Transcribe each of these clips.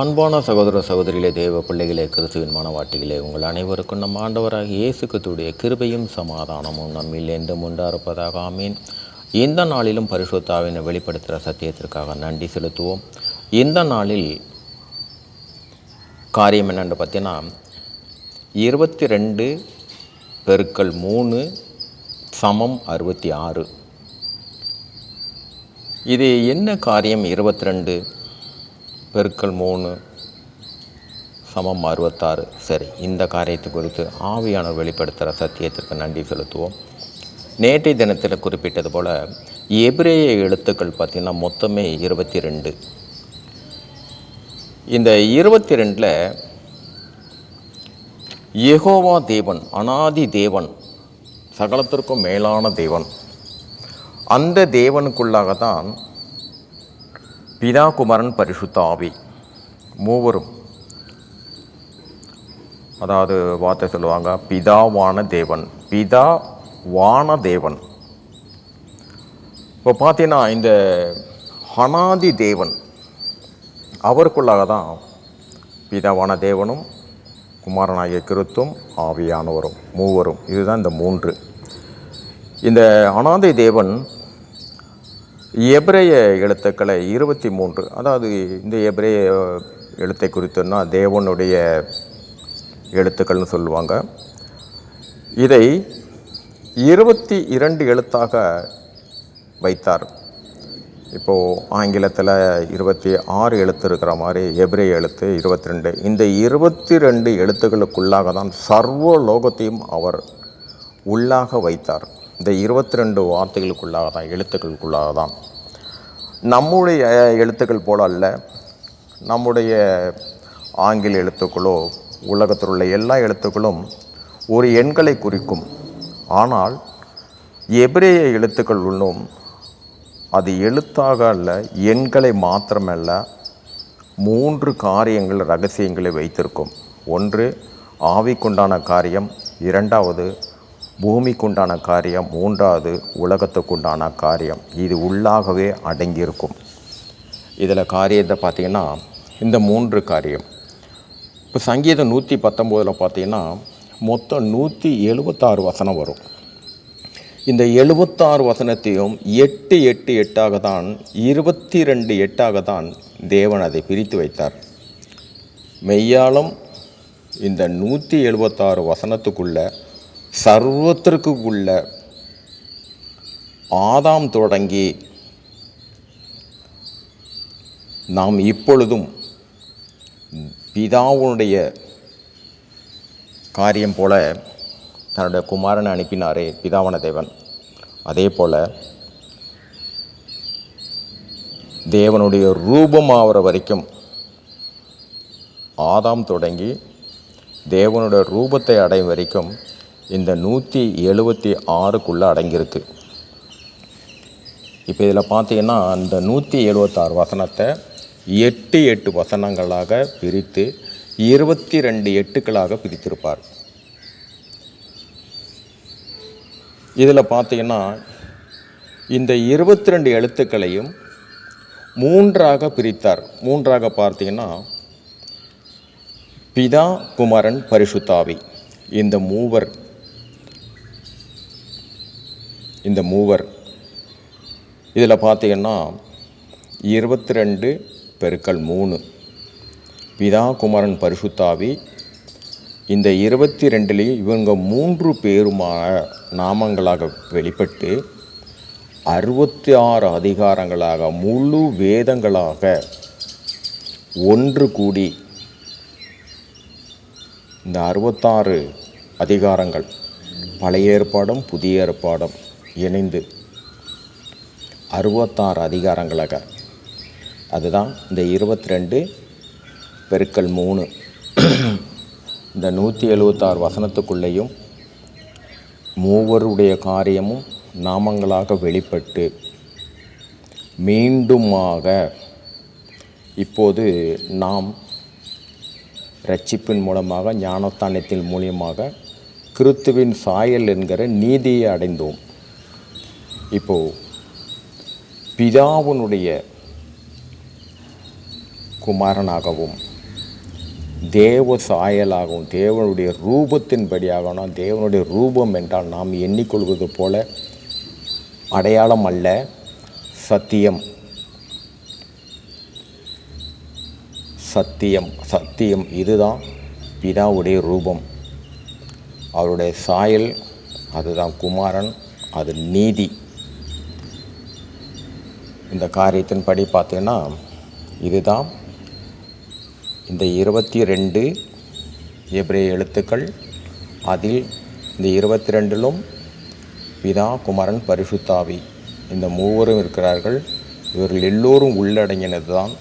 அன்பான சகோதர சகோதரிகளே, தேவ பிள்ளைகளே, கிறிஸ்துவின் மனவாட்டிகளே, உங்கள் அனைவருக்கும் நம் ஆண்டவராகிய இயேசு கிறிஸ்துவுடைய கிருபையும் சமாதானமும் நம்மில் என்றும் உண்டாயிருப்பதாக. ஆமீன். இந்த நாளிலும் பரிசுத்த ஆவியை வெளிப்படுத்துகிற சத்தியத்திற்காக நன்றி செலுத்துவோம். இந்த நாளில் காரியம் என்னென்னு பார்த்தீங்கன்னா, 22 × 3 = 66. இது என்ன காரியம்? 22 × 3 = 66. சரி, இந்த காரியத்தை குறித்து ஆவியானவர் வெளிப்படுத்துகிற சத்தியத்திற்கு நன்றி செலுத்துவோம். நேற்றைய தினத்தில் குறிப்பிட்டது போல் எபிரேய எழுத்துக்கள் பார்த்திங்கன்னா மொத்தமே 22. இந்த 22ல் யெகோவா தேவன், அனாதி தேவன், சகலத்திற்கும் மேலான தேவன், அந்த தேவனுக்குள்ளாகத்தான் பிதா, குமாரன், பரிசுத்த ஆவி மூவரும், அதாவது வார்த்தை சொல்லுவாங்க பிதாவான தேவன், பிதாவான தேவன். இப்போ பார்த்தீங்கன்னா இந்த அனாதி தேவன் அவருக்குள்ளாக தான் பிதாவான தேவனும் குமாரனாகிய கிறிஸ்துவும் ஆவியானவரும் மூவரும். இதுதான் இந்த மூன்று. இந்த அனாதி தேவன் எபிரேய எழுத்துக்களை 23, அதாவது இந்த எபிரேய எழுத்தை குறித்துன்னா தேவனுடைய எழுத்துக்கள்னு சொல்லுவாங்க. இதை 22 எழுத்தாக வைத்தார். இப்போது ஆங்கிலத்தில் 26 எழுத்து இருக்கிற மாதிரி எபிரேய எழுத்து 22. இந்த 22 எழுத்துக்களுக்குள்ளாக தான் சர்வ லோகத்தையும் அவர் உள்ளாக வைத்தார். இந்த 22 வார்த்தைகளுக்குள்ளாக தான், எழுத்துக்களுக்குள்ளாக தான். நம்முடைய எழுத்துக்கள் போல அல்ல. நம்முடைய ஆங்கில எழுத்துக்களோ உலகத்தில் உள்ள எல்லா எழுத்துக்களும் ஒரு எண்களை குறிக்கும். ஆனால் எபிரேய எழுத்துக்கள் உள்ளும் அது எழுத்தாக அல்ல, எண்களை மாத்திரமல்ல, 3 காரியங்கள், ரகசியங்களை வைத்திருக்கும். ஒன்று ஆவிக்குண்டான காரியம், 2வது பூமிக்குண்டான காரியம், 3வது உலகத்துக்குண்டான காரியம். இது உள்ளாகவே அடங்கியிருக்கும். இதில் காரியத்தை பார்த்திங்கன்னா இந்த 3 காரியம். இப்போ சங்கீதம் 119 பார்த்தீங்கன்னா மொத்தம் 176 வசனம் வரும். இந்த 76 வசனத்தையும் 8 8 8ஆக தான், 22 8ஆக தான் தேவன் அதை பிரித்து வைத்தார். மெய்யாலும் இந்த 176 வசனத்துக்குள்ள சர்வத்திற்குள்ள ஆதாம் தொடங்கி நாம் இப்பொழுதும் பிதாவுடைய காரியம் போல தன்னுடைய குமாரனை அனுப்பினாரே பிதாவான தேவன், அதே போல் தேவனுடைய ரூபம் ஆகிற வரைக்கும் ஆதாம் தொடங்கி தேவனுடைய ரூபத்தை அடையும் வரைக்கும் இந்த 176க்குள்ளே அடங்கியிருக்கு. இப்போ இதில் பார்த்தீங்கன்னா அந்த 176 வசனத்தை 8 8 வசனங்களாக பிரித்து 22 எட்டுக்களாக பிரித்திருப்பார். இதில் பார்த்தீங்கன்னா இந்த 22 எழுத்துக்களையும் 3ஆக பிரித்தார். 3ஆக பார்த்தீங்கன்னா பிதா, குமாரன், பரிசுத்த ஆவி, இந்த மூவர். இதில் பார்த்தீங்கன்னா 22 × 3 பிதா, குமாரன், பரிசுத்த ஆவி. இந்த 22லேயும் இவங்க 3 பேருமாக நாமங்களாக வெளிப்பட்டு 66 அதிகாரங்களாக, முழு வேதங்களாக ஒன்று கூடி இந்த 66 அதிகாரங்கள், பழைய ஏற்பாடும் புதிய ஏற்பாடும் இணைந்து 66 அதிகாரங்களாக, அதுதான் இந்த 22 × 3. இந்த 176 வசனத்துக்குள்ளேயும் மூவருடைய காரியமும் நாமங்களாக வெளிப்பட்டு மீண்டுமாக இப்போது நாம் இரட்சிப்பின் மூலமாக, ஞானஸ்தானத்தின் மூலியமாக கிறிஸ்துவின் சாயல் என்கிற நீதியை அடைந்தோம். இப்போது பிதாவினுடைய குமாரனாகவும் தேவ சாயலாகவும் தேவனுடைய ரூபத்தின்படியாகவும், தேவனுடைய ரூபம் என்றால் நாம் எண்ணிக்கொள்வது போல அடையாளம் அல்ல, சத்தியம். சத்தியம் சத்தியம் இதுதான் பிதாவுடைய ரூபம். அவருடைய சாயல் அதுதான் குமாரன், அது நீதி. இந்த காரியத்தின்படி பார்த்தீங்கன்னா இதுதான் இந்த 22 எபிரேய எழுத்துக்கள். அதில் இந்த 22லும் பிதா, குமாரன், பரிசுத்தாவி இந்த மூவரும் இருக்கிறார்கள். இவர்கள் எல்லோரும் உள்ளடங்கினது தான்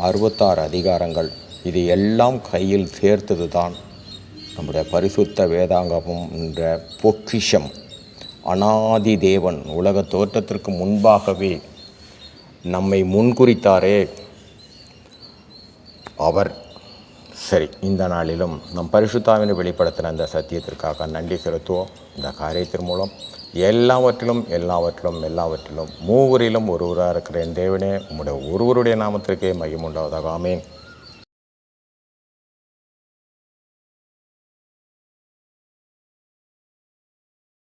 66 அதிகாரங்கள். இது எல்லாம் கையில் சேர்த்தது தான் நம்முடைய பரிசுத்த வேதாங்கமம் என்ற பொக்கிஷம். அனாதி தேவன் உலக தோற்றத்திற்கு முன்பாகவே நம்மை முன்குறித்தாரே அவர். சரி, இந்த நாளிலும் நம் பரிசுத்தாவினை வெளிப்படுத்தின அந்த சத்தியத்திற்காக நன்றி செலுத்துவோம். இந்த காரியத்தின் மூலம் எல்லாவற்றிலும் மூவரிலும் ஒருவராக இருக்கிற என் தேவனே, உம்முடைய ஒருவருடைய நாமத்திற்கே மகிமை உண்டாவதாக. ஆமென்.